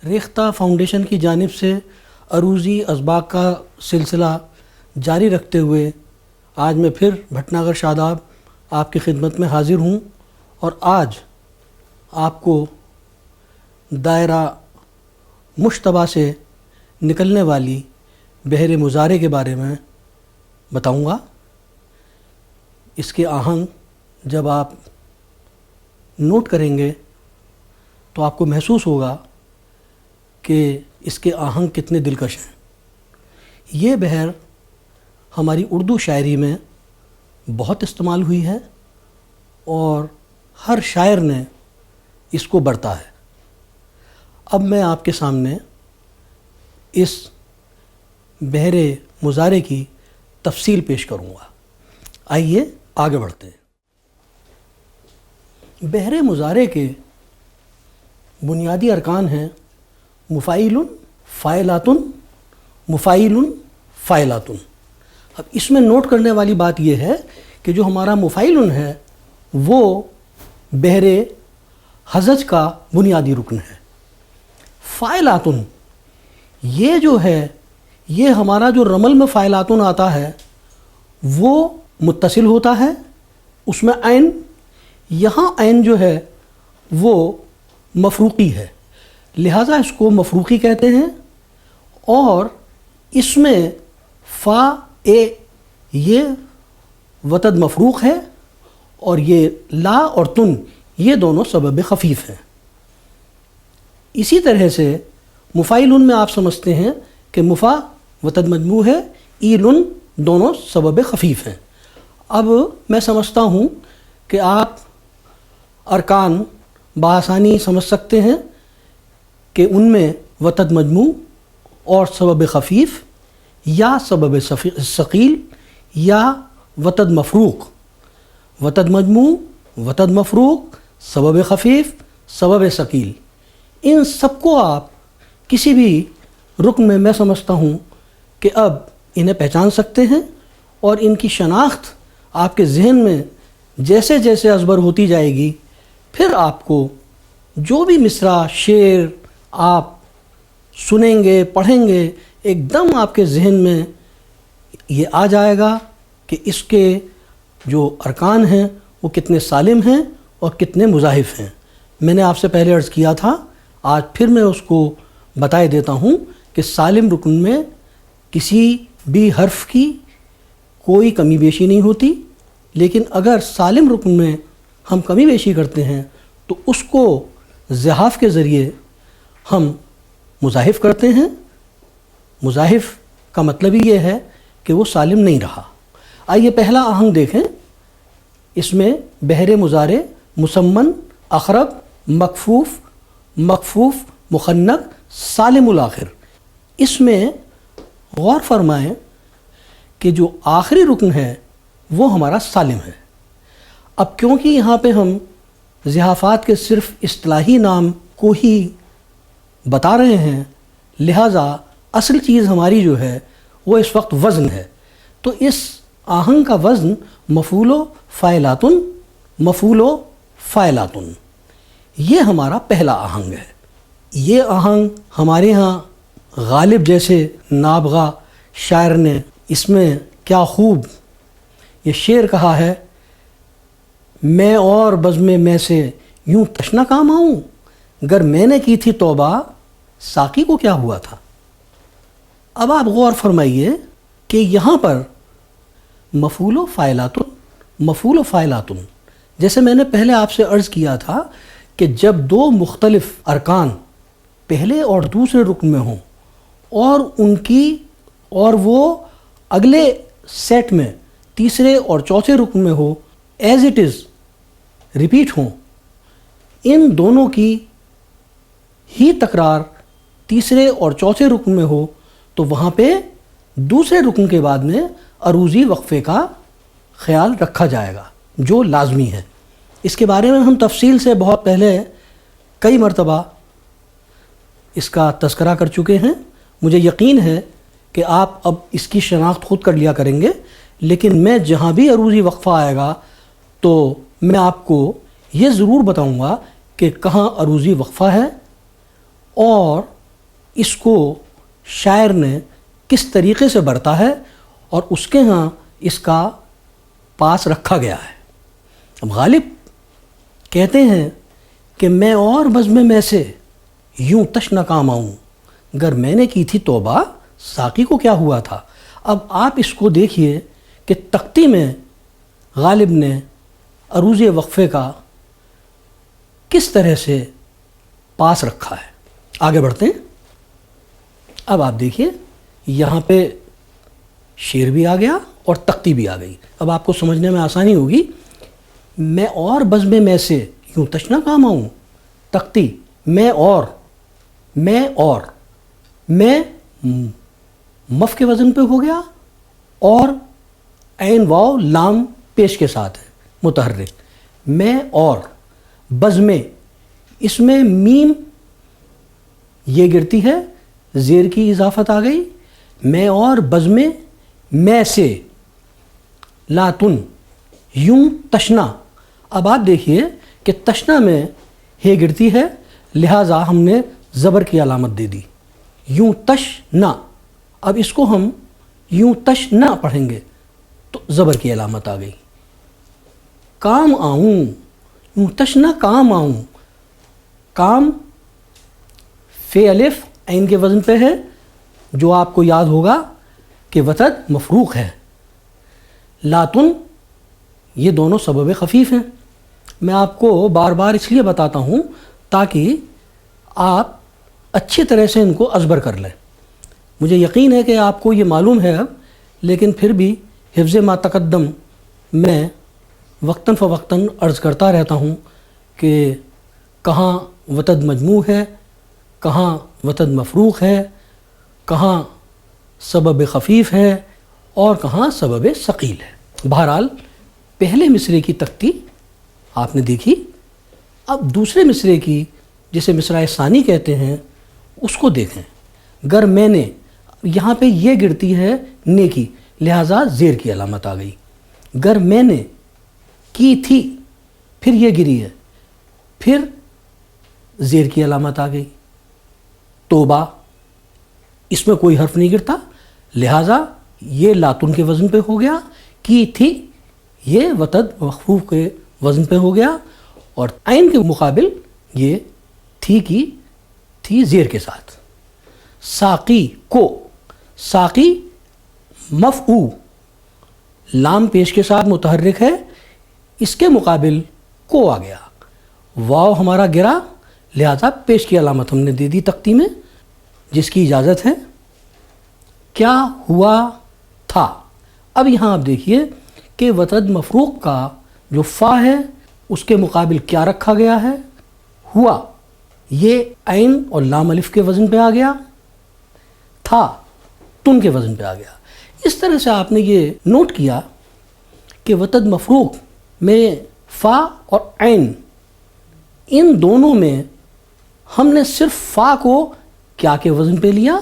Rekhta foundation کی جانب سے عروضی اسباق کا سلسلہ جاری رکھتے ہوئے آج میں پھر بھٹناگر شاداب آپ کی خدمت میں حاضر ہوں اور آج آپ کو دائرہ مشتبہ سے نکلنے والی بحر مزارع کے بارے میں بتاؤں گا۔ اس کے آہنگ جب آپ نوٹ کریں گے تو آپ کو محسوس ہوگا کہ اس کے آہنگ کتنے دلکش ہیں۔ یہ بحر ہماری اردو شاعری میں بہت استعمال ہوئی ہے اور ہر شاعر نے اس کو برتا ہے۔ اب میں آپ کے سامنے اس بحر مزارع کی تفصیل پیش کروں گا۔ آئیے آگے بڑھتے ہیں۔ بحر مزارع کے بنیادی ارکان ہیں مفاعل، فاعلات، مفاعل، فاعلات۔ اب اس میں نوٹ کرنے والی بات یہ ہے کہ جو ہمارا مفاعل ہے وہ بحر ہزج کا بنیادی رکن ہے۔ فاعلات یہ جو ہے یہ ہمارا جو رمل میں فاعلات آتا ہے وہ متصل ہوتا ہے، اس میں عین، یہاں عین جو ہے وہ مفروقی ہے، لہٰذا اس کو مفروقی کہتے ہیں۔ اور اس میں فا اے یہ وتد مفروق ہے اور یہ لا اور تن یہ دونوں سبب خفیف ہیں۔ اسی طرح سے مفاعل میں آپ سمجھتے ہیں کہ مفا وتد مجموع ہے، ایل دونوں سبب خفیف ہیں۔ اب میں سمجھتا ہوں کہ آپ ارکان بآسانی سمجھ سکتے ہیں کہ ان میں وتد مجموع اور سبب خفیف یا سبب ثقیل یا وتد مفروق، وتد مجموع، وتد مفروق، سبب خفیف، سبب ثقیل، ان سب کو آپ کسی بھی رکن میں سمجھتا ہوں کہ اب انہیں پہچان سکتے ہیں اور ان کی شناخت آپ کے ذہن میں جیسے جیسے ازبر ہوتی جائے گی، پھر آپ کو جو بھی مصرع شعر آپ سنیں گے پڑھیں گے ایک دم آپ کے ذہن میں یہ آ جائے گا کہ اس کے جو ارکان ہیں وہ کتنے سالم ہیں اور کتنے مضاعف ہیں۔ میں نے آپ سے پہلے عرض کیا تھا، آج پھر میں اس کو بتائے دیتا ہوں کہ سالم رکن میں کسی بھی حرف کی کوئی کمی بیشی نہیں ہوتی، لیکن اگر سالم رکن میں ہم کمی بیشی کرتے ہیں تو اس کو زحاف کے ذریعے ہم مضاعف کرتے ہیں۔ مضاعف کا مطلب ہی یہ ہے کہ وہ سالم نہیں رہا۔ آئیے پہلا آہنگ دیکھیں۔ اس میں بحر مزارع مسمن، اخرب، مکفوف، مکفوف، مخنث، سالم الآخر۔ اس میں غور فرمائیں کہ جو آخری رکن ہے وہ ہمارا سالم ہے۔ اب کیونکہ یہاں پہ ہم زحافات کے صرف اصطلاحی نام کو ہی بتا رہے ہیں، لہٰذا اصل چیز ہماری جو ہے وہ اس وقت وزن ہے، تو اس آہنگ کا وزن مفعول و فاعلات، مفعول و فاعلات، یہ ہمارا پہلا آہنگ ہے۔ یہ آہنگ ہمارے ہاں غالب جیسے نابغہ شاعر نے اس میں کیا خوب یہ شعر کہا ہے، میں اور بزم میں سے یوں تشنا کام آؤں، گر میں نے کی تھی توبہ ساقی کو کیا ہوا تھا۔ اب آپ غور فرمائیے کہ یہاں پر مفعول و فاعلات، مفعول و فاعلات، جیسے میں نے پہلے آپ سے عرض کیا تھا کہ جب دو مختلف ارکان پہلے اور دوسرے رکن میں ہوں اور وہ اگلے سیٹ میں تیسرے اور چوتھے رکن میں ہو، ایز اٹ از ریپیٹ ہوں، ان دونوں کی ہی تکرار تیسرے اور چوتھے رکن میں ہو تو وہاں پہ دوسرے رکن کے بعد میں عروضی وقفے کا خیال رکھا جائے گا جو لازمی ہے۔ اس کے بارے میں ہم تفصیل سے بہت پہلے کئی مرتبہ اس کا تذکرہ کر چکے ہیں۔ مجھے یقین ہے کہ آپ اب اس کی شناخت خود کر لیا کریں گے، لیکن میں جہاں بھی عروضی وقفہ آئے گا تو میں آپ کو یہ ضرور بتاؤں گا کہ کہاں عروضی وقفہ ہے اور اس کو شاعر نے کس طریقے سے برتا ہے اور اس کے ہاں اس کا پاس رکھا گیا ہے۔ اب غالب کہتے ہیں کہ میں اور بزم میں سے یوں تشنہ کام آؤں، گر میں نے کی تھی توبہ ساقی کو کیا ہوا تھا۔ اب آپ اس کو دیکھیے کہ تختی میں غالب نے عروض وقفے کا کس طرح سے پاس رکھا ہے۔ آگے بڑھتے ہیں۔ اب آپ دیکھیے یہاں پہ شعر بھی آ گیا اور تختی بھی آ گئی۔ اب آپ کو سمجھنے میں آسانی ہوگی۔ میں اور بزم میں سے یوں تشنہ کام آؤں، تختی میں اور میں مف کے وزن پہ ہو گیا اور عین واو لام پیش کے ساتھ ہے متحرک۔ میں اور بزم، اس میں میم یہ گرتی ہے، زیر کی اضافت آ گئی۔ میں اور بزم میں سے لاتن یوں تشنا۔ اب آپ دیکھیے کہ تشنا میں ہے گرتی ہے، لہٰذا ہم نے زبر کی علامت دے دی، یوں تشنا۔ اب اس کو ہم یوں تشنا پڑھیں گے تو زبر کی علامت آ گئی۔ کام آؤں، یوں تشنا کام آؤں، کام فے الف عین کے وزن پہ ہے، جو آپ کو یاد ہوگا کہ وتد مفروق ہے۔ لاتن یہ دونوں سبب خفیف ہیں۔ میں آپ کو بار بار اس لیے بتاتا ہوں تاکہ آپ اچھی طرح سے ان کو ازبر کر لیں۔ مجھے یقین ہے کہ آپ کو یہ معلوم ہے اب، لیکن پھر بھی حفظ ما تقدم میں وقتاً فوقتاً عرض کرتا رہتا ہوں کہ کہاں وتد مجموع ہے، کہاں وتد مفروق ہے، کہاں سبب خفیف ہے اور کہاں سبب ثقیل ہے۔ بہرحال پہلے مصرعے کی تختی آپ نے دیکھی۔ اب دوسرے مصرعے کی، جسے مصرع ثانی کہتے ہیں، اس کو دیکھیں۔ گر میں نے، یہاں پہ یہ گرتی ہے نے کی، لہٰذا زیر کی علامت آ گئی۔ گر میں نے کی تھی، پھر یہ گری ہے، پھر زیر کی علامت آ گئی۔ توبہ، اس میں کوئی حرف نہیں گرتا، لہٰذا یہ لاتن کے وزن پہ ہو گیا۔ کی تھی، یہ وتد مخفوف کے وزن پہ ہو گیا، اور عین کے مقابل یہ تھی کی تھی زیر کے ساتھ۔ ساقی کو، ساقی مفعو لام پیش کے ساتھ متحرک ہے، اس کے مقابل کو آ گیا۔ واو ہمارا گرا، لہذا پیش کی علامت ہم نے دے دی تختی میں، جس کی اجازت ہے۔ کیا ہوا تھا۔ اب یہاں آپ دیکھیے کہ وتد مفروق کا جو فا ہے اس کے مقابل کیا رکھا گیا ہے، ہوا، یہ عین اور لام الف کے وزن پہ آ گیا، تھا تن کے وزن پہ آ گیا۔ اس طرح سے آپ نے یہ نوٹ کیا کہ وتد مفروق میں فا اور عین، ان دونوں میں ہم نے صرف فا کو کیا کے وزن پہ لیا،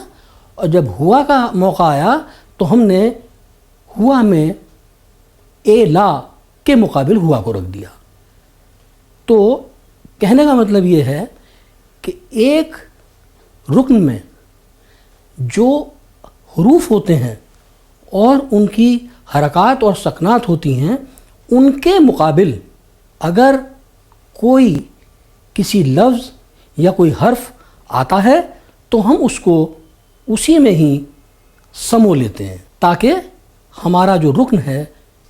اور جب ہوا کا موقع آیا تو ہم نے ہوا میں اے لا کے مقابل ہوا کو رکھ دیا۔ تو کہنے کا مطلب یہ ہے کہ ایک رکن میں جو حروف ہوتے ہیں اور ان کی حرکات اور سکنات ہوتی ہیں، ان کے مقابل اگر کوئی کسی لفظ یا کوئی حرف آتا ہے تو ہم اس کو اسی میں ہی سمو لیتے ہیں، تاکہ ہمارا جو رکن ہے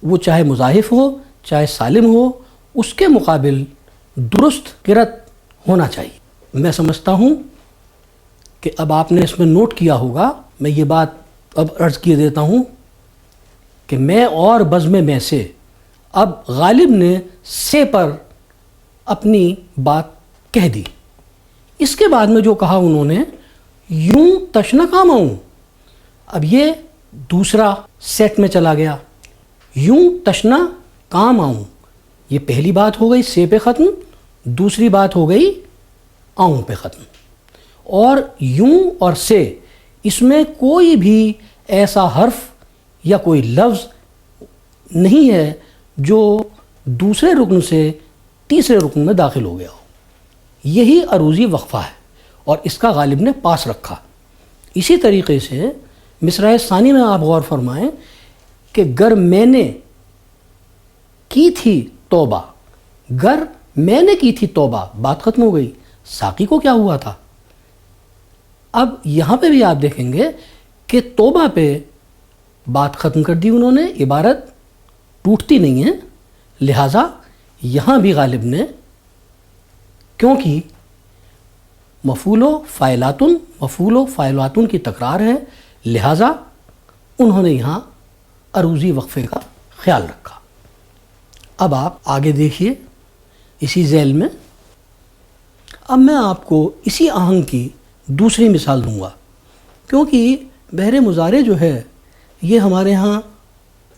وہ چاہے مضاعف ہو چاہے سالم ہو، اس کے مقابل درست قرأت ہونا چاہیے۔ میں سمجھتا ہوں کہ اب آپ نے اس میں نوٹ کیا ہوگا۔ میں یہ بات اب عرض کیے دیتا ہوں کہ میں اور بزم میں سے، اب غالب نے سے پر اپنی بات کہہ دی۔ اس کے بعد میں جو کہا انہوں نے، یوں تشنہ کام آؤں، اب یہ دوسرا سیٹ میں چلا گیا۔ یوں تشنہ کام آؤں، یہ پہلی بات ہو گئی سے پہ ختم، دوسری بات ہو گئی آؤں پہ ختم۔ اور یوں اور سے، اس میں کوئی بھی ایسا حرف یا کوئی لفظ نہیں ہے جو دوسرے رکن سے تیسرے رکن میں داخل ہو گیا ہو۔ یہی عروضی وقفہ ہے، اور اس کا غالب نے پاس رکھا۔ اسی طریقے سے مصرع ثانی میں آپ غور فرمائیں کہ گر میں نے کی تھی توبہ، گر میں نے کی تھی توبہ، بات ختم ہو گئی، ساقی کو کیا ہوا تھا؟ اب یہاں پہ بھی آپ دیکھیں گے کہ توبہ پہ بات ختم کر دی انہوں نے، عبارت ٹوٹتی نہیں ہے، لہٰذا یہاں بھی غالب نے، کیونکہ مفعول و فاعلاتن کی تکرار ہے، لہٰذا انہوں نے یہاں عروضی وقفے کا خیال رکھا۔ اب آپ آگے دیکھیے اسی ذیل میں، اب میں آپ کو اسی آہنگ کی دوسری مثال دوں گا، کیونکہ بحر مضارع جو ہے یہ ہمارے ہاں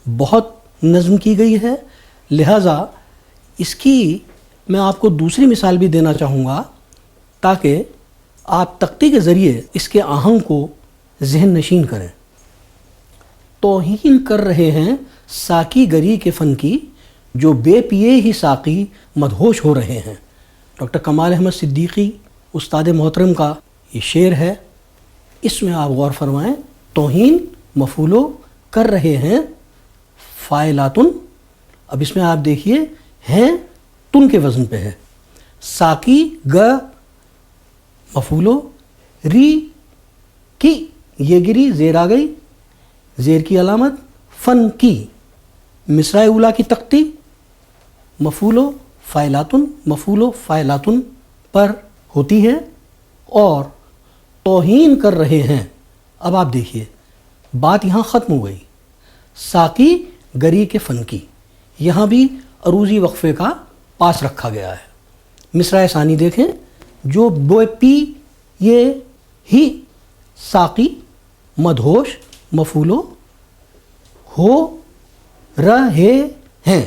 بہت نظم کی گئی ہے، لہٰذا اس کی میں آپ کو دوسری مثال بھی دینا چاہوں گا تاکہ آپ تختی کے ذریعے اس کے آہنگ کو ذہن نشین کریں۔ توہین کر رہے ہیں ساقی گری کے فن کی، جو بے پیے ہی ساقی مدہوش ہو رہے ہیں۔ ڈاکٹر کمال احمد صدیقی استاد محترم کا یہ شعر ہے، اس میں آپ غور فرمائیں، توہین مفعولو کر رہے ہیں فاعلاتن، اب اس میں آپ دیکھیے ہیں تن کے وزن پہ ہے، ساقی گ مفعولو ری کی، یہ گری زیر آ گئی، زیر کی علامت فن کی، مصرع اولا کی تختی مفعولو فاعلاتن پر ہوتی ہے، اور توہین کر رہے ہیں، اب آپ دیکھیے بات یہاں ختم ہو گئی، ساقی گری کے فن کی، یہاں بھی عروضی وقفے کا پاس رکھا گیا ہے۔ مصرع ثانی دیکھیں، جو بے پی یہ ہی ساقی مدہوش مفعولو ہو رہے ہیں،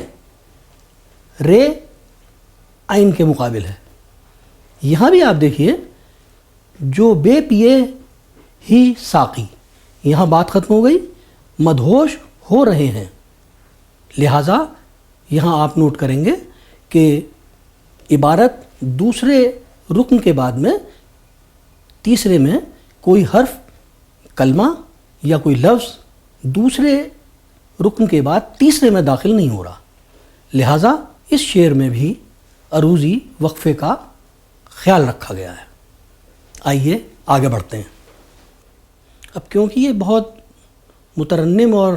رے عین کے مقابل ہے، یہاں بھی آپ دیکھیے جو بے پیے ہی ساقی، یہاں بات ختم ہو گئی، مدہوش ہو رہے ہیں، لہٰذا یہاں آپ نوٹ کریں گے کہ عبارت دوسرے رکن کے بعد میں تیسرے میں کوئی حرف، کلمہ یا کوئی لفظ دوسرے رکن کے بعد تیسرے میں داخل نہیں ہو رہا، لہٰذا اس شعر میں بھی عروضی وقفے کا خیال رکھا گیا ہے۔ آئیے آگے بڑھتے ہیں۔ اب کیونکہ یہ بہت مترنم اور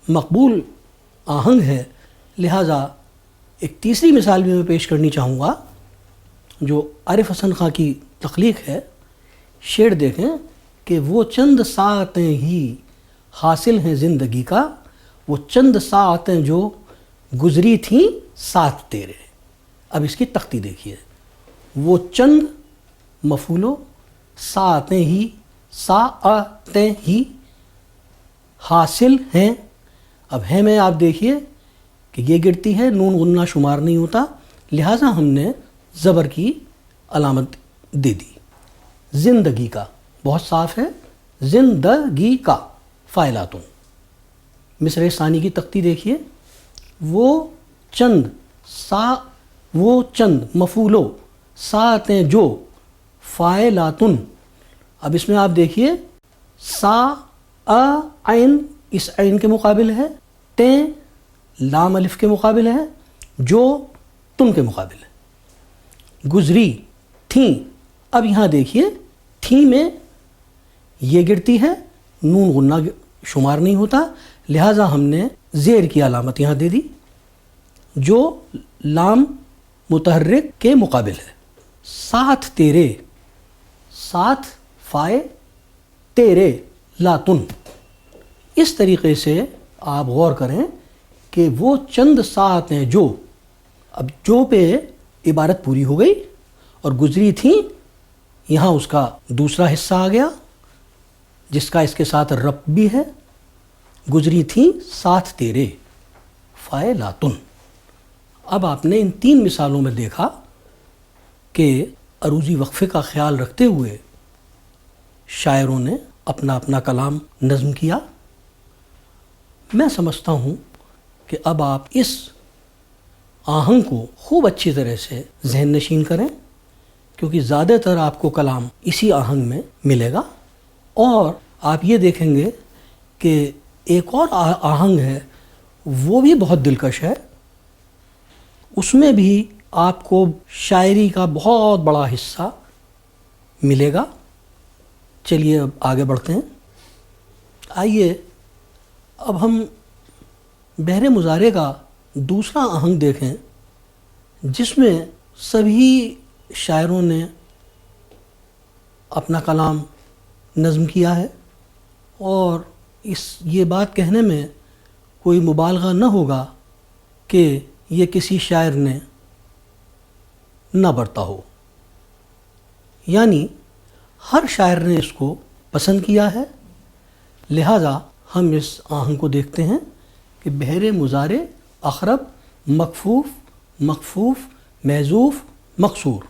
مقبول آہنگ ہے، لہٰذا ایک تیسری مثال بھی میں پیش کرنی چاہوں گا جو عارف حسن خاں کی تخلیق ہے۔ شعر دیکھیں کہ وہ چند ساعتیں ہی حاصل ہیں زندگی کا، وہ چند ساعتیں جو گزری تھیں ساتھ تیرے، اب اس کی تختی دیکھیے، وہ چند مفعولو ساعتیں ہی حاصل ہیں، اب ہے میں آپ دیکھیے کہ یہ گرتی ہے، نون غنہ شمار نہیں ہوتا، لہٰذا ہم نے زبر کی علامت دے دی۔ زندگی کا بہت صاف ہے، زندگی کا فاعلاتن۔ مصرع ثانی کی تختی دیکھیے، وہ چند مفعولو ساعتیں جو فاعلاتن، اب اس میں آپ دیکھیے عین اس عین کے مقابل ہے، تیں لام الف کے مقابل ہے، جو تن کے مقابل ہے، گزری تھیں، اب یہاں دیکھیے تھیں میں یہ گرتی ہے، نون غنہ شمار نہیں ہوتا، لہٰذا ہم نے زیر کی علامت یہاں دے دی، جو لام متحرک کے مقابل ہے، ساتھ تیرے، ساتھ فائے تیرے لاتن۔ اس طریقے سے آپ غور کریں کہ وہ چند ساعتیں جو، اب جو پہ عبارت پوری ہو گئی اور گزری تھیں، یہاں اس کا دوسرا حصہ آ گیا جس کا اس کے ساتھ ربط بھی ہے، گزری تھیں ساتھ تیرے فائے لاتن۔ اب آپ نے ان تین مثالوں میں دیکھا کہ عروضی وقفے کا خیال رکھتے ہوئے شاعروں نے اپنا اپنا کلام نظم کیا۔ میں سمجھتا ہوں کہ اب آپ اس آہنگ کو خوب اچھی طرح سے ذہن نشین کریں، کیونکہ زیادہ تر آپ کو کلام اسی آہنگ میں ملے گا. اور آپ یہ دیکھیں گے کہ ایک اور آہنگ ہے وہ بھی بہت دلکش ہے. اس میں بھی آپ کو شاعری کا بہت بڑا حصہ ملے گا. چلیے اب آگے بڑھتے ہیں. آئیے اب ہم بحر مضارع کا دوسرا آہنگ دیکھیں جس میں سبھی شاعروں نے اپنا کلام نظم کیا ہے. اور یہ بات کہنے میں کوئی مبالغہ نہ ہوگا کہ یہ کسی شاعر نے نہ برتا ہو، یعنی ہر شاعر نے اس کو پسند کیا ہے. لہذا ہم اس آہنگ کو دیکھتے ہیں کہ بحر مضارع اخرب مکفوف مخفوف محذوف مقصور،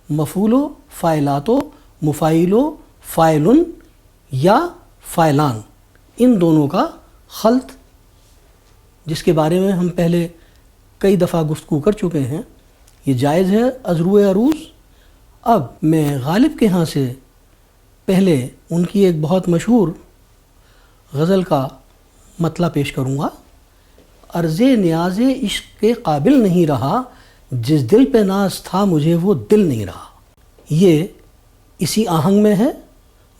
مفعول و فاعلات و مفاعل و فاعلن یا فاعلان، ان دونوں کا خلط جس کے بارے میں ہم پہلے کئی دفعہ گفتگو کر چکے ہیں، یہ جائز ہے از روئے عروض. اب میں غالب کے ہاں سے پہلے ان کی ایک بہت مشہور غزل کا مطلع پیش کروں گا. عرض نیاز عشق کے قابل نہیں رہا، جس دل پہ ناز تھا مجھے وہ دل نہیں رہا. یہ اسی آہنگ میں ہے،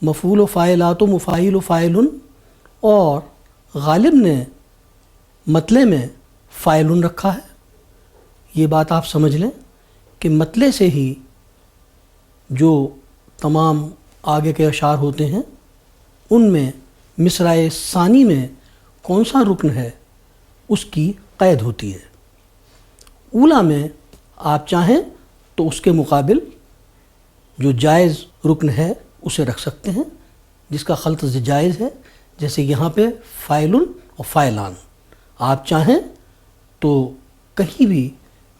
مفعول و فاعلات و مفاعل و فاعلن، اور غالب نے مطلع میں فاعلن رکھا ہے. یہ بات آپ سمجھ لیں کہ مطلع سے ہی جو تمام آگے کے اشعار ہوتے ہیں ان میں مصرع ثانی میں کون سا رکن ہے اس کی قید ہوتی ہے. اولا میں آپ چاہیں تو اس کے مقابل جو جائز رکن ہے اسے رکھ سکتے ہیں جس کا خلط جائز ہے، جیسے یہاں پہ فاعلن اور فاعلان. آپ چاہیں تو کہیں بھی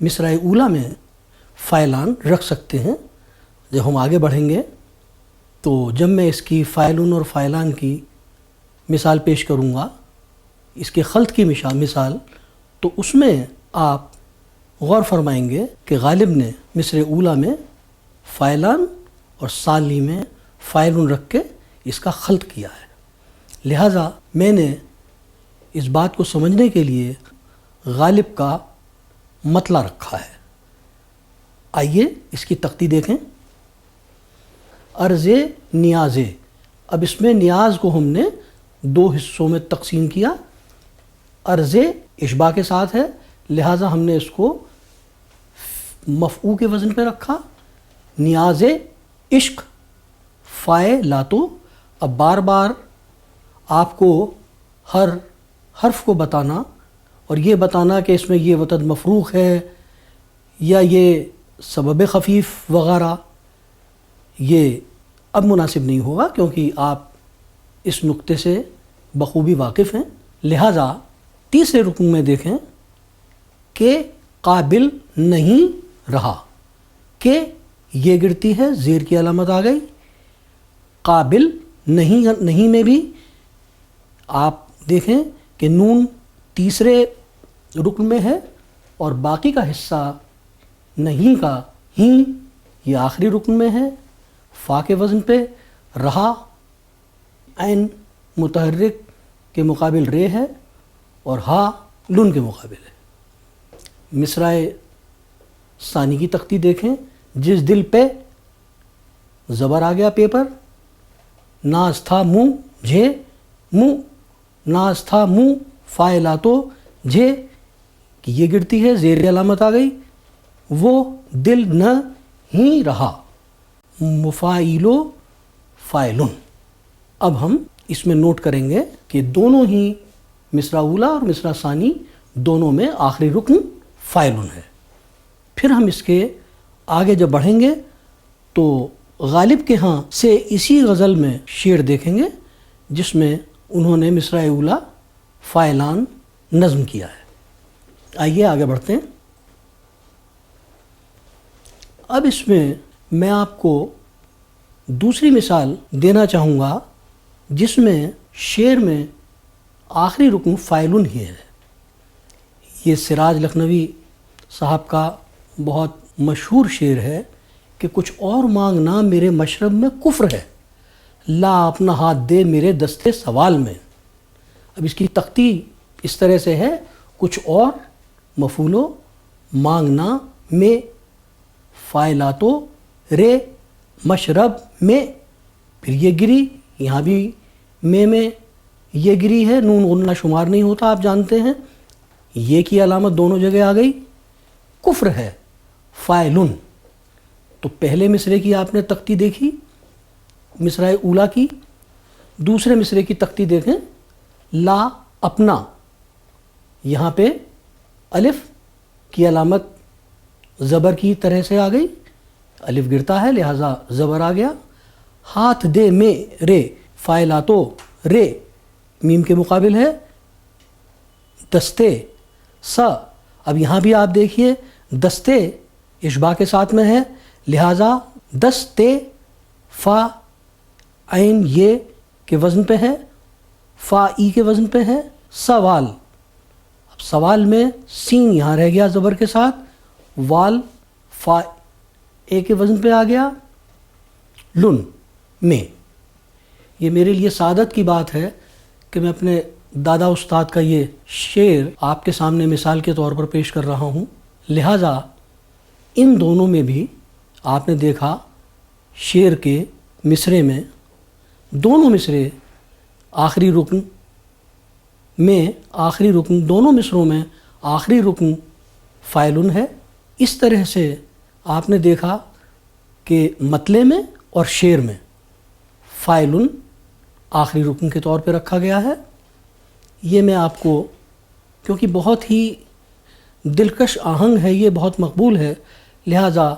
مصرع اولا میں فاعلان رکھ سکتے ہیں. جب ہم آگے بڑھیں گے تو جب میں اس کی فاعلن اور فاعلان کی مثال پیش کروں گا، اس کے خلط کی مثال، تو اس میں آپ غور فرمائیں گے کہ غالب نے مصرع اولا میں فاعلان اور ثانی میں فاعلن رکھ کے اس کا خلط کیا ہے. لہٰذا میں نے اس بات کو سمجھنے کے لیے غالب کا مطلع رکھا ہے. آئیے اس کی تختی دیکھیں. عرض نیاز، اب اس میں نیاز کو ہم نے دو حصوں میں تقسیم کیا. عرض اشباع کے ساتھ ہے، لہٰذا ہم نے اس کو مفعول کے وزن پہ رکھا. نیاز عشق فاعلاتو، اب بار بار آپ کو ہر حرف کو بتانا اور یہ بتانا کہ اس میں یہ وتد مفروخ ہے یا یہ سبب خفیف وغیرہ، یہ اب مناسب نہیں ہوگا کیونکہ آپ اس نقطے سے بخوبی واقف ہیں. لہٰذا تیسرے رکن میں دیکھیں کہ قابل نہیں رہا، کہ یہ گرتی ہے، زیر کی علامت آ گئی. قابل نہیں میں بھی آپ دیکھیں کہ نون تیسرے رکن میں ہے اور باقی کا حصہ نہیں کا ہی یہ آخری رکن میں ہے. فا کے وزن پہ رہا، عین متحرک کے مقابل رے ہے اور ہا لن کے مقابل ہے. مصرع ثانی کی تختی دیکھیں. جس دل پہ زبر آ گیا پہ پر، ناز تھا منہ جھے منہ، ناز تھا منہ فاعلاتو جھے، کہ یہ گرتی ہے، زیر علامت آ گئی. وہ دل نہ ہی رہا، مفاعل و فاعلن. اب ہم اس میں نوٹ کریں گے کہ دونوں ہی مصرع اولا اور مصرع ثانی دونوں میں آخری رکن فاعلن ہے. پھر ہم اس کے آگے جب بڑھیں گے تو غالب کے ہاں سے اسی غزل میں شعر دیکھیں گے جس میں انہوں نے مصرع اولا فاعلان نظم کیا ہے. آئیے آگے بڑھتے ہیں. اب اس میں آپ کو دوسری مثال دینا چاہوں گا جس میں شعر میں آخری رکن فاعلن ہی ہے. یہ سراج لکھنوی صاحب کا بہت مشہور شعر ہے کہ کچھ اور مانگنا میرے مشرب میں کفر ہے، لا اپنا ہاتھ دے میرے دستے سوال میں۔ اب اس کی تختی اس طرح سے ہے، کچھ اور مفعولو مانگنا میں فائلاتو رے مشرب میں، پھر یہ گری، یہاں بھی میں یہ گری ہے، نون غنہ شمار نہیں ہوتا آپ جانتے ہیں، یہ کی علامت دونوں جگہ آ گئی، کفر ہے فائلن۔ تو پہلے مصرے کی آپ نے تختی دیکھی مصرع اولا کی، دوسرے مصرے کی تختی دیکھیں، لا اپنا، یہاں پہ الف کی علامت زبر کی طرح سے آ گئی، الف گرتا ہے لہذا زبر آ گیا، ہاتھ دے میں رے فائلاتو رے میم کے مقابل ہے دستے سا، اب یہاں بھی آپ دیکھیے دستے اشباع کے ساتھ میں ہے لہذا دستے فا عین یہ کے وزن پہ ہے، فا ای کے وزن پہ ہے، سوال، اب سوال میں سین یہاں رہ گیا زبر کے ساتھ، وال فا اے کے وزن پہ آ گیا، لن میں۔ یہ میرے لیے سعادت کی بات ہے کہ میں اپنے دادا استاد کا یہ شعر آپ کے سامنے مثال کے طور پر پیش کر رہا ہوں، لہٰذا ان دونوں میں بھی آپ نے دیکھا شعر کے مصرے میں دونوں مصرے آخری رکن میں دونوں مصروں میں آخری رکن فاعلن ہے۔ اس طرح سے آپ نے دیکھا کہ مطلع میں اور شعر میں فاعلن آخری رکن کے طور پہ رکھا گیا ہے۔ یہ میں آپ کو، کیونکہ بہت ہی دلکش آہنگ ہے، یہ بہت مقبول ہے، لہٰذا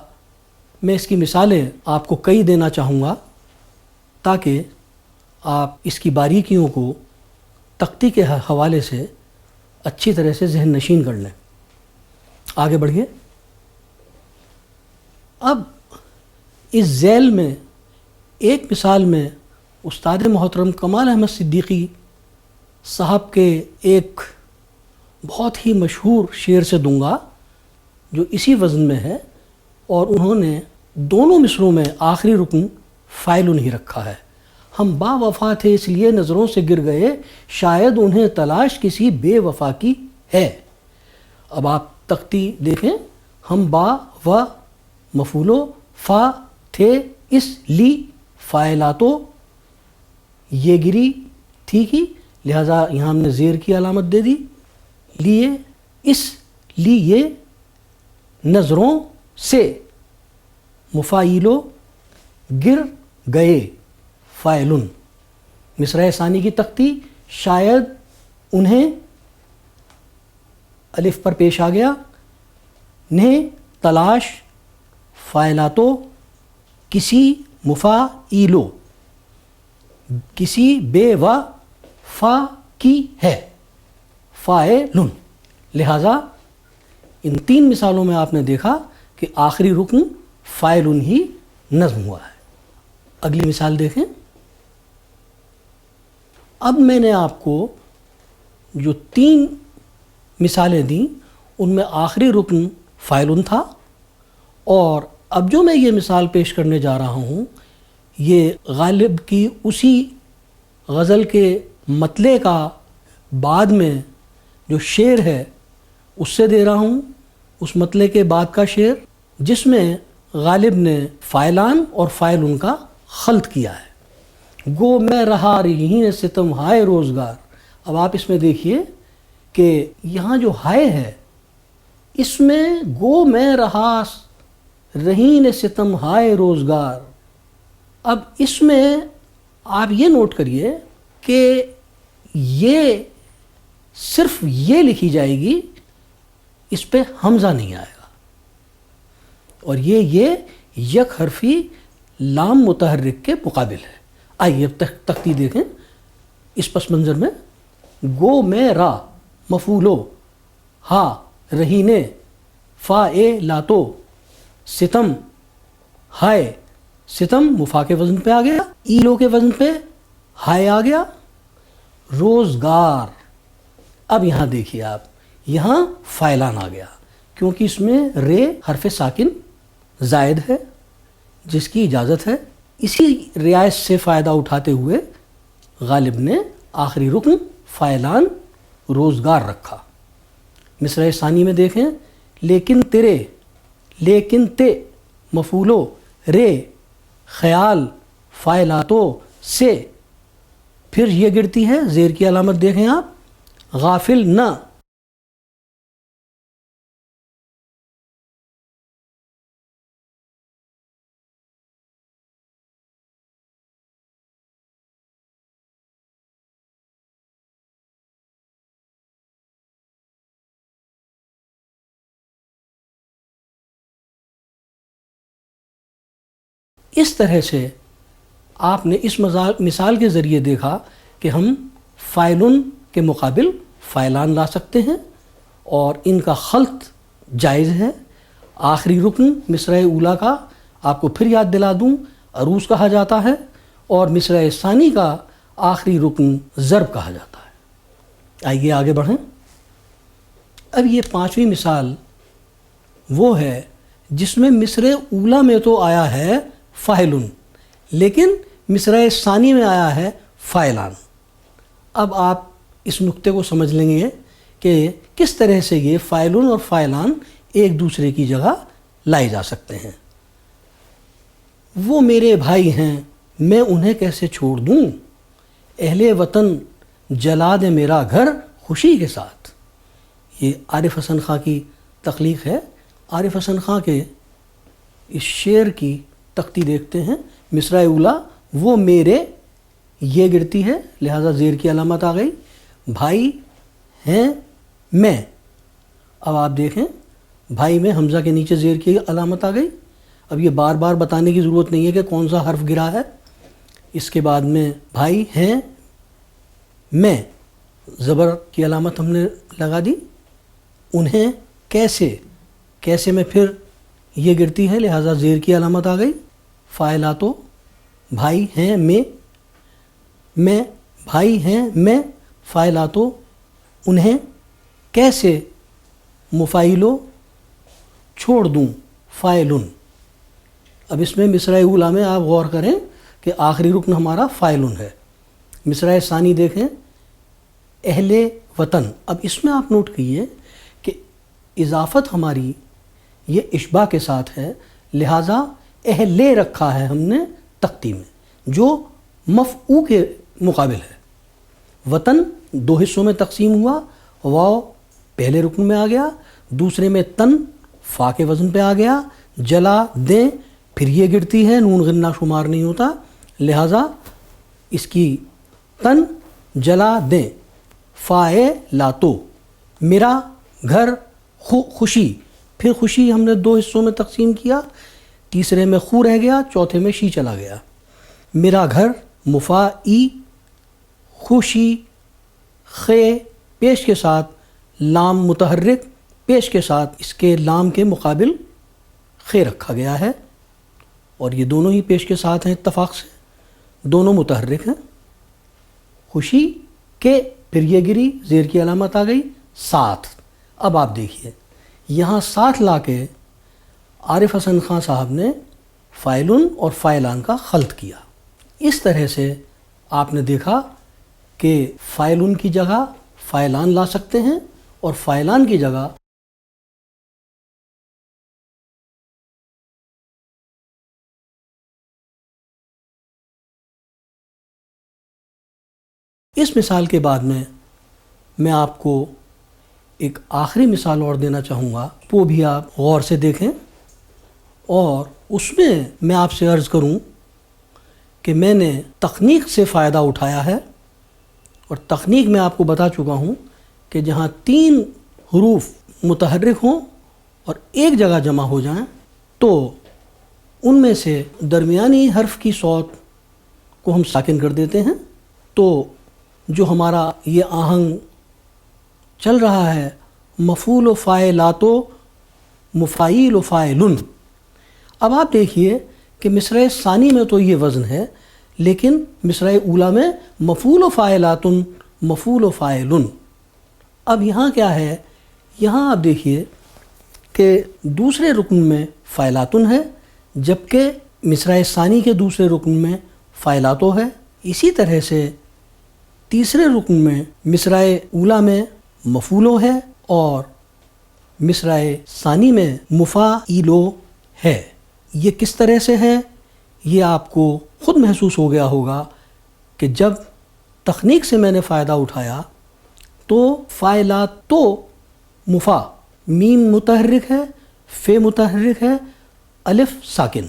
میں اس کی مثالیں آپ کو کئی دینا چاہوں گا تاکہ آپ اس کی باریکیوں کو تختی کے حوالے سے اچھی طرح سے ذہن نشین کر لیں۔ آگے بڑھیے۔ اب اس ذیل میں ایک مثال میں استاد محترم کمال احمد صدیقی صاحب کے ایک بہت ہی مشہور شعر سے دوں گا جو اسی وزن میں ہے، اور انہوں نے دونوں مصروں میں آخری رکن فاعلن ہی رکھا ہے۔ ہم با وفا تھے اس لیے نظروں سے گر گئے، شاید انہیں تلاش کسی بے وفا کی ہے۔ اب آپ تختی دیکھیں، ہم با و مفعولو فا تھے اس لی فاعلاتو یہ گری ٹھیک ہی، لہٰذا یہاں ہم نے زیر کی علامت دے دی، لیے اس لیے نظروں سے مفاعیلو گر گئے فاعلن۔ مصرع ثانی کی تختی شاید انہیں الف پر پیش آ گیا، انہیں تلاش فاعلاتو کسی مفاعیلو کسی بے و فا کی ہے فاعلن، لہٰذا ان تین مثالوں میں آپ نے دیکھا کہ آخری رکن فاعلن ہی نظم ہوا ہے۔ اگلی مثال دیکھیں۔ اب میں نے آپ کو جو تین مثالیں دیں ان میں آخری رکن فاعلن تھا، اور اب جو میں یہ مثال پیش کرنے جا رہا ہوں یہ غالب کی اسی غزل کے مطلع کا بعد میں جو شعر ہے اس سے دے رہا ہوں، اس مطلع کے بعد کا شعر جس میں غالب نے فاعلان اور فاعلن کا خلط کیا ہے۔ گو میں رہا رہین ستم ہائے روزگار۔ اب آپ اس میں دیکھیے کہ یہاں جو ہائے ہے اس میں گو میں رہا رہین ستم ہائے روزگار، اب اس میں آپ یہ نوٹ کریے کہ یہ صرف یہ لکھی جائے گی، اس پہ حمزہ نہیں آئے گا، اور یہ یک حرفی لام متحرک کے مقابل ہے۔ آئیے اب تختی دیکھیں اس پس منظر میں، گو میں را مفعولو ہا رہینے فا اے لاتو ستم ہائے، ستم مفا کے وزن پہ آ گیا، ایلو کے وزن پہ ہائے آ گیا، روزگار۔ اب یہاں دیکھیے آپ، یہاں فاعلان آ گیا کیونکہ اس میں رے حرف ساکن زائد ہے، جس کی اجازت ہے. اسی رعایت سے فائدہ اٹھاتے ہوئے غالب نے آخری رکن فعلان روزگار رکھا. مصرع ثانی میں دیکھیں لیکن تیرے، لیکن تے، مفعولو، رے، خیال، فاعلاتو، سے، پھر یہ گرتی ہے، زیر کی علامت دیکھیں آپ، غافل نہ. اس طرح سے آپ نے اس مثال کے ذریعے دیکھا کہ ہم فاعلن کے مقابل فعلان لا سکتے ہیں اور ان کا خلط جائز ہے. آخری رکن مصرع اولیٰ کا آپ کو پھر یاد دلا دوں، عروض کہا جاتا ہے، اور مصرع ثانی کا آخری رکن ضرب کہا جاتا ہے. آئیے آگے بڑھیں. اب یہ پانچویں مثال وہ ہے جس میں مصرع اولیٰ میں تو آیا ہے فاعلن، لیکن مصرع ثانی میں آیا ہے فاعلان. اب آپ اس نقطے کو سمجھ لیں گے کہ کس طرح سے یہ فاعلن اور فاعلان ایک دوسرے کی جگہ لائے جا سکتے ہیں. وہ میرے بھائی ہیں میں انہیں کیسے چھوڑ دوں، اہل وطن جلا دے میرا گھر خوشی کے ساتھ. یہ عارف حسن خاں کی تخلیق ہے. عارف حسن خاں کے اس شعر کی تختی دیکھتے ہیں. مصرع اولیٰ وہ میرے، یہ گرتی ہے لہذا زیر کی علامت آ گئی، بھائی ہیں میں. اب آپ دیکھیں بھائی میں حمزہ کے نیچے زیر کی علامت آ گئی. اب یہ بار بار بتانے کی ضرورت نہیں ہے کہ کون سا حرف گرا ہے. اس کے بعد میں بھائی ہیں میں، زبر کی علامت ہم نے لگا دی. انہیں کیسے، کیسے میں پھر یہ گرتی ہے لہذا زیر کی علامت آ گئی. فاعلاتو، بھائی ہیں میں، بھائی ہیں میں، فاعلاتو، انہیں کیسے، مفاعلو، چھوڑ دوں، فاعلن. اب اس میں مصرع اولیٰ میں آپ غور کریں کہ آخری رکن ہمارا فاعلن ہے. مصرع ثانی دیکھیں اہل وطن. اب اس میں آپ نوٹ کیجئے کہ اضافت ہماری یہ اشباع کے ساتھ ہے، لہٰذا اہل رکھا ہے ہم نے تختی میں جو مفعول کے مقابل ہے. وطن دو حصوں میں تقسیم ہوا، واو پہلے رکن میں آ گیا، دوسرے میں تن فا کے وزن پہ آ گیا، جلا دیں پھر یہ گرتی ہے، نون غنہ شمار نہیں ہوتا لہٰذا اس کی تن جلا دیں. فائے لاتو، میرا گھر خوشی، پھر خوشی ہم نے دو حصوں میں تقسیم کیا، تیسرے میں خو رہ گیا، چوتھے میں شی چلا گیا. میرا گھر مفائی، خوشی، خے پیش کے ساتھ، لام متحرک پیش کے ساتھ، اس کے لام کے مقابل خے رکھا گیا ہے اور یہ دونوں ہی پیش کے ساتھ ہیں اتفاق سے، دونوں متحرک ہیں. خوشی کے پھر یہ گری، زیر کی علامت آ گئی، ساتھ. اب آپ دیکھیے یہاں ساتھ لا کے عارف حسن خاں صاحب نے فاعلن اور فاعلان کا خلط کیا. اس طرح سے آپ نے دیکھا کہ فاعلن کی جگہ فاعلان لا سکتے ہیں اور فاعلان کی جگہ اس مثال کے بعد میں آپ کو ایک آخری مثال اور دینا چاہوں گا، وہ بھی آپ غور سے دیکھیں اور اس میں آپ سے عرض کروں کہ میں نے تخنیق سے فائدہ اٹھایا ہے. اور تخنیق میں آپ کو بتا چکا ہوں کہ جہاں 3 حروف متحرک ہوں اور ایک جگہ جمع ہو جائیں تو ان میں سے درمیانی حرف کی صوت کو ہم ساکن کر دیتے ہیں. تو جو ہمارا یہ آہنگ چل رہا ہے مفعول و فاعلاتو، مفاعیل و فاعلن. اب آپ دیکھیے کہ مصرع ثانی میں تو یہ وزن ہے لیکن مصرع اولیٰ میں مفعول و فاعلاتن، مفعول و فاعلن. اب یہاں کیا ہے، یہاں آپ دیکھیے کہ دوسرے رکن میں فاعلاتن ہے جبکہ مصرع ثانی کے دوسرے رکن میں فاعلاتو ہے. اسی طرح سے تیسرے رکن میں مصرع اولا میں مفعولو ہے اور مصرع ثانی میں مفاعیلو ہے. یہ کس طرح سے ہے یہ آپ کو خود محسوس ہو گیا ہوگا کہ جب تخنیک سے میں نے فائدہ اٹھایا تو فاعلاتو مفا، میم متحرک ہے، فے متحرک ہے، الف ساکن.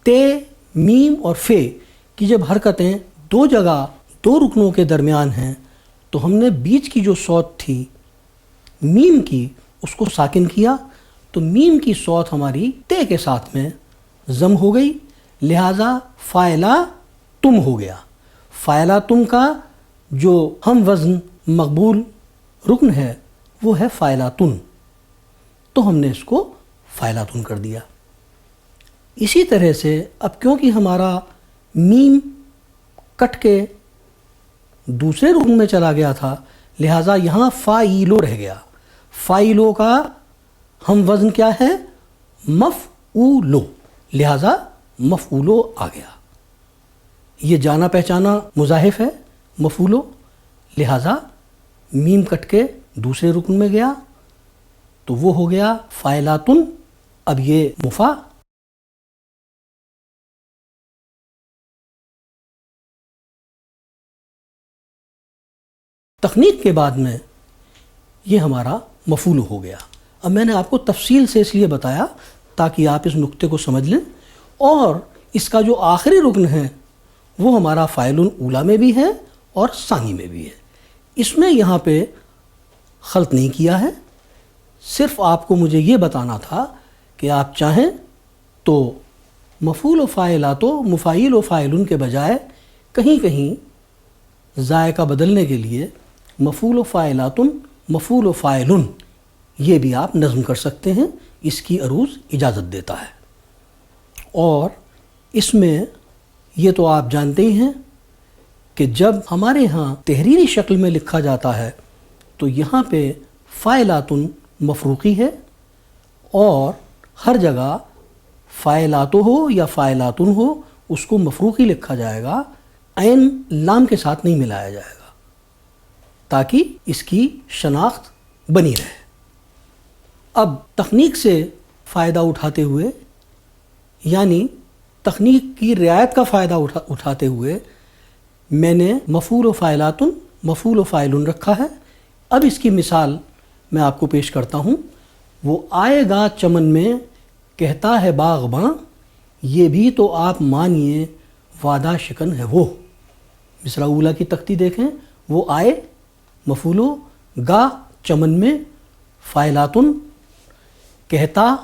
تے، میم اور فے کی جب حرکتیں دو جگہ دو رکنوں کے درمیان ہیں تو ہم نے بیچ کی جو صوت تھی میم کی اس کو ساکن کیا، تو میم کی صوت ہماری تے کے ساتھ میں ضم ہو گئی، لہٰذا فاعلا تم ہو گیا. فاعلا تم کا جو ہم وزن مقبول رکن ہے وہ ہے فاعلاتن، تو ہم نے اس کو فاعلاتن کر دیا. اسی طرح سے اب کیونکہ ہمارا میم کٹ کے دوسرے رکن میں چلا گیا تھا لہٰذا یہاں فاعیلو رہ گیا. فاعیلو کا ہم وزن کیا ہے؟ مفعولو، لہٰذا مفعولو آ گیا. یہ جانا پہچانا مضاعف ہے مفعولو، لہٰذا میم کٹ کے دوسرے رکن میں گیا تو وہ ہو گیا فاعلاتن. اب یہ مفا. تخنیک کے بعد میں یہ ہمارا مفعول ہو گیا. اب میں نے آپ کو تفصیل سے اس لیے بتایا تاکہ آپ اس نقطے کو سمجھ لیں، اور اس کا جو آخری رکن ہے وہ ہمارا فاعل اولا میں بھی ہے اور ثانی میں بھی ہے. اس میں یہاں پہ خلط نہیں کیا ہے، صرف آپ کو مجھے یہ بتانا تھا کہ آپ چاہیں تو مفعول و فاعلاتو مفاعیل و فاعلن کے بجائے کہیں کہیں ذائقہ بدلنے کے لیے مفعول و فاعلاتن مفعول و فاعلن یہ بھی آپ نظم کر سکتے ہیں، اس کی عروض اجازت دیتا ہے. اور اس میں یہ تو آپ جانتے ہی ہیں کہ جب ہمارے ہاں تحریری شکل میں لکھا جاتا ہے تو یہاں پہ فاعلاتن مفروقی ہے، اور ہر جگہ فاعلاتو ہو یا فاعلاتن ہو اس کو مفروقی لکھا جائے گا، عین لام کے ساتھ نہیں ملایا جائے گا تاکہ اس کی شناخت بنی رہے. اب تخنیک سے فائدہ اٹھاتے ہوئے، یعنی تخنیک کی رعایت کا فائدہ اٹھاتے ہوئے میں نے مفعول و فاعلاتن مفعول و فاعلن رکھا ہے. اب اس کی مثال میں آپ کو پیش کرتا ہوں. وہ آئے گا چمن میں کہتا ہے باغباں، یہ بھی تو آپ مانیے وعدہ شکن ہے وہ. مصرع اولا کی تختی دیکھیں، وہ آئے مفعولو، گا چمن میں فاعلاتن، کہتا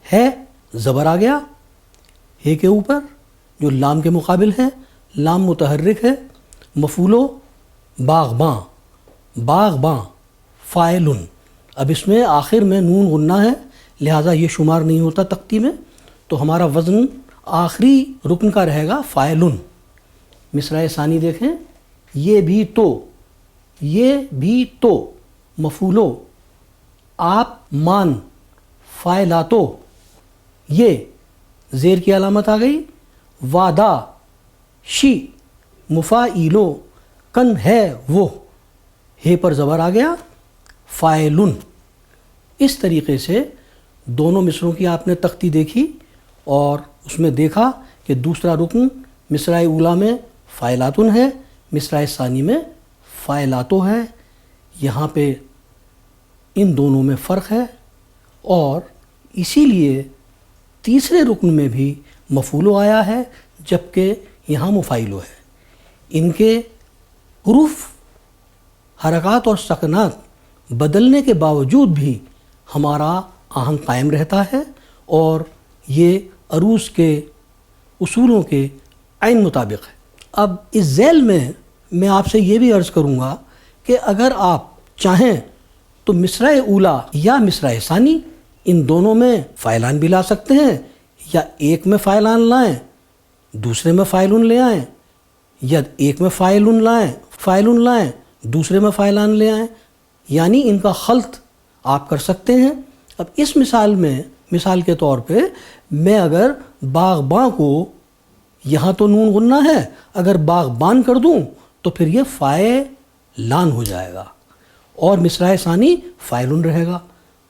ہے زبر آ گیا ہے کے اوپر جو لام کے مقابل ہے، لام متحرک ہے، مفعولو باغباں، باغباں فاعلن. اب اس میں آخر میں نون غنہ ہے لہٰذا یہ شمار نہیں ہوتا تختی میں، تو ہمارا وزن آخری رکن کا رہے گا فاعلن. مصرع ثانی دیکھیں، یہ بھی تو مفعولو، آپ مان فاعلاتو، یہ زیر کی علامت آ گئی، وعدہ شی مفاعیلو، کن ہے وہ، ہے پر زبر آ گیا فاعلن. اس طریقے سے دونوں مصروں کی آپ نے تختی دیکھی اور اس میں دیکھا کہ دوسرا رکن مصرع اولا میں فاعلاتن ہے، مصرع ثانی میں فاعلاتو ہے. یہاں پہ ان دونوں میں فرق ہے، اور اسی لیے تیسرے رکن میں بھی مفعولو آیا ہے جبکہ یہاں مفاعلو ہے. ان کے حروف، حرکات اور سکنات بدلنے کے باوجود بھی ہمارا آہنگ قائم رہتا ہے، اور یہ عروض کے اصولوں کے عین مطابق ہے. اب اس ذیل میں آپ سے یہ بھی عرض کروں گا کہ اگر آپ چاہیں تو مصرع اولا یا مصرع ثانی ان دونوں میں فاعلان بھی لا سکتے ہیں، یا ایک میں فاعلان لائیں دوسرے میں فاعلن لے آئیں، یا ایک میں فاعلن لائیں دوسرے میں فاعلان لے آئیں، یعنی ان کا خلط آپ کر سکتے ہیں. اب اس مثال میں مثال کے طور پہ میں اگر باغباں کو، یہاں تو نون غنہ ہے، اگر باغبان کر دوں تو پھر یہ فاعلان ہو جائے گا اور مصرع ثانی فاعلن رہے گا.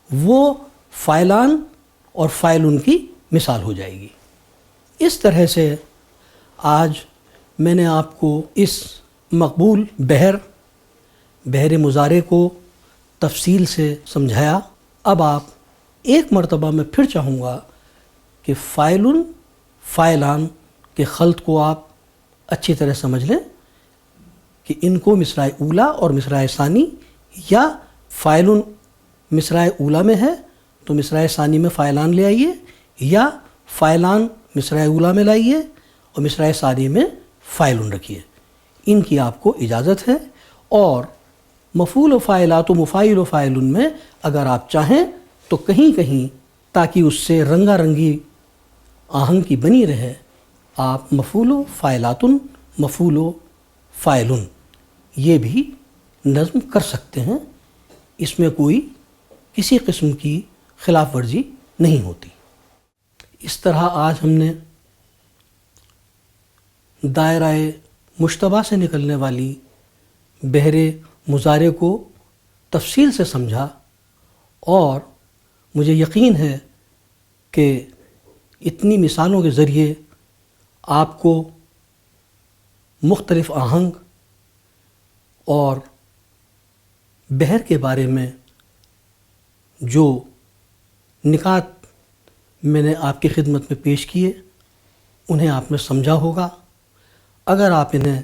وہ فاعلان اور فاعلن کی مثال ہو جائے گی. اس طرح سے آج میں نے آپ کو اس مقبول بحر مضارع کو تفصیل سے سمجھایا. اب آپ ایک مرتبہ میں پھر چاہوں گا کہ فاعلن فاعلان کے خلط کو آپ اچھی طرح سمجھ لیں کہ ان کو مصرع اولیٰ اور مصرع ثانی، یا فاعلن مصرع اولیٰ میں ہے تو مصرع ثانی میں فاعلان لے آئیے، یا فاعلان مصرع اولیٰ میں لائیے اور مصرع ثانی میں فاعلن رکھیے. ان کی آپ کو اجازت ہے. اور مفعول و فاعلات و مفاعل و فاعلن میں اگر آپ چاہیں تو کہیں کہیں تاکہ اس سے رنگا رنگی آہنگ کی بنی رہے، آپ مفعول و فاعلاتن، مفعول و فاعلن یہ بھی نظم کر سکتے ہیں. اس میں کوئی کسی قسم کی خلاف ورزی نہیں ہوتی. اس طرح آج ہم نے دائرہ مشتبہ سے نکلنے والی بحر مضارع کو تفصیل سے سمجھا، اور مجھے یقین ہے کہ اتنی مثالوں کے ذریعے آپ کو مختلف آہنگ اور بحر کے بارے میں جو نکات میں نے آپ کی خدمت میں پیش کیے انہیں آپ نے سمجھا ہوگا. اگر آپ انہیں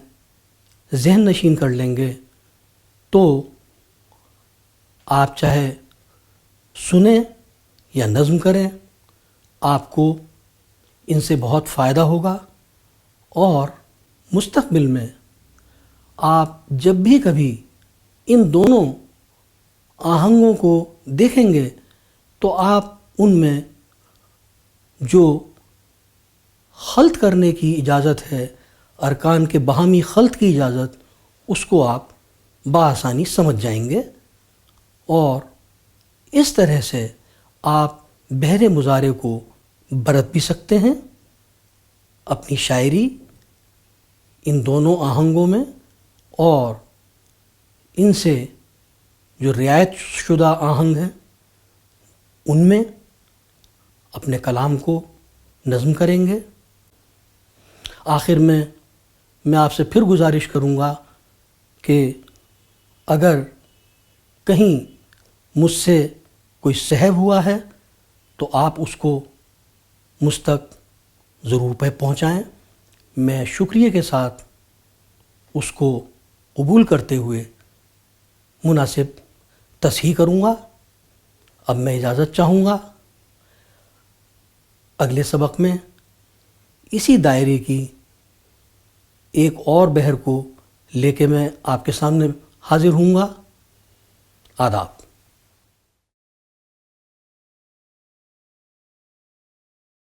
ذہن نشین کر لیں گے تو آپ چاہے سنیں یا نظم کریں، آپ کو ان سے بہت فائدہ ہوگا. اور مستقبل میں آپ جب بھی کبھی ان دونوں آہنگوں کو دیکھیں گے تو آپ ان میں جو خلط کرنے کی اجازت ہے، ارکان کے باہمی خلط کی اجازت، اس کو آپ بآسانی سمجھ جائیں گے. اور اس طرح سے آپ بحر مضارع کو برت بھی سکتے ہیں اپنی شاعری ان دونوں آہنگوں میں، اور ان سے جو رعایت شدہ آہنگ ہیں ان میں اپنے کلام کو نظم کریں گے. آخر میں آپ سے پھر گزارش کروں گا کہ اگر کہیں مجھ سے کوئی سہو ہوا ہے تو آپ اس کو مجھ تک ضرور پہنچائیں. میں شکریہ کے ساتھ اس کو قبول کرتے ہوئے مناسب تصحیح کروں گا. اب میں اجازت چاہوں گا. اگلے سبق میں اسی دائرے کی ایک اور بحر کو لے کے میں آپ کے سامنے حاضر ہوں گا. آداب.